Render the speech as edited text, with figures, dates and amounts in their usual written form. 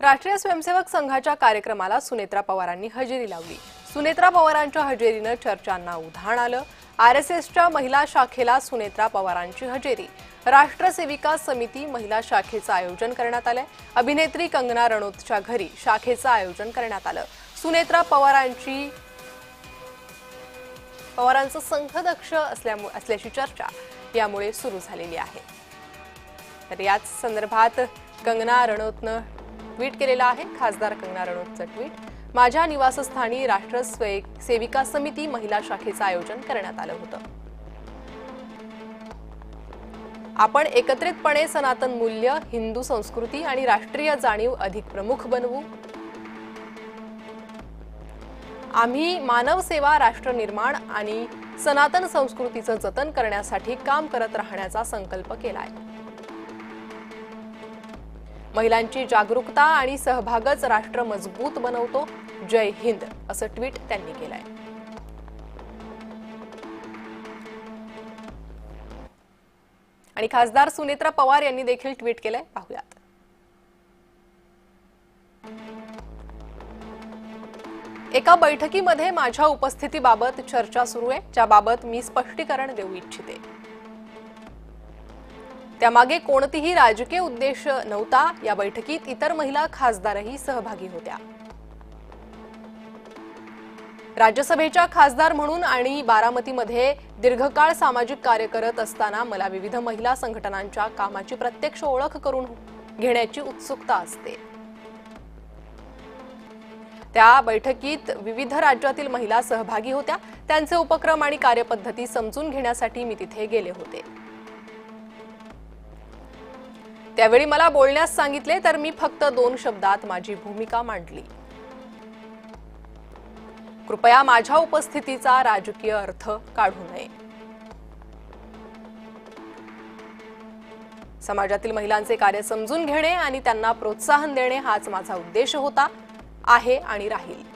राष्ट्रीय स्वयंसेवक संघाच्या कार्यक्रमाला सुनेत्रा पवारांनी हजेरी लावली। सुनेत्रा पवारांच्या हजेरीने चर्चांना उधाण आलं। आरएसएसच्या महिला शाखेला सुनेत्रा पवारांची हजेरी। राष्ट्रसेविका समिती महिला शाखेचं आयोजन करण्यात आलंय। अभिनेत्री कंगना रणौतच्या घरी शाखेचं आयोजन करण्यात आलं। सुनेत्रा पवारांचं संघदक्ष असल्याची चर्चा यामुळे सुरू झालेली आहे। तर याच संदर्भात कंगना रणौतनं ट्वीट केलेलं आहे। खासदार कंगना रणौतचं ट्वीट, माझ्या निवासस्थानी राष्ट्रसेविका समिती महिला शाखेचं आयोजन करण्यात आलं होतं। आपण एकत्रितपणे सनातन मूल्य, हिंदू संस्कृती आणि राष्ट्रीय जाणीव अधिक प्रमुख बनवू। आम्ही मानव सेवा, राष्ट्र निर्माण आणि सनातन संस्कृतीचं जतन करण्यासाठी काम करत राहण्याचा संकल्प केलाय। महिलांची जागरूकता आणि सहभागच राष्ट्र मजबूत बनवतो। जय हिंद असं ट्वीट त्यांनी केलंय। आणि खासदार सुनेत्रा पवार यांनी देखील ट्वीट केलंय, पाहूयात। एका बैठकीमध्ये माझ्या उपस्थितीबाबत चर्चा सुरू आहे, ज्याबाबत मी स्पष्टीकरण देऊ इच्छिते। त्यामागे कोणतीही राजकीय उद्देश नव्हता। या बैठकीत इतर महिला खासदारही सहभागी होत्या। राज्यसभेच्या खासदार म्हणून आणि बारामतीमध्ये दीर्घकाळ सामाजिक कार्य करत असताना मला विविध महिला संघटनांच्या कामाची प्रत्यक्ष ओळख करून घेण्याची उत्सुकता असते। त्या बैठकीत विविध राज्यातील महिला सहभागी होत्या। त्यांचे उपक्रम आणि कार्यपद्धती समजून घेण्यासाठी मी तिथे गेले होते। त्यावेळी मला बोलण्यास सांगितले तर मी फक्त 2 शब्दात माझी भूमिका मांडली। कृपया माझ्या उपस्थितीचा राजकीय अर्थ काढू नये। समाजातील महिलांचे कार्य समजून घेणे आणि त्यांना प्रोत्साहन देणे हाच माझा उद्देश होता, आहे आणि राहील।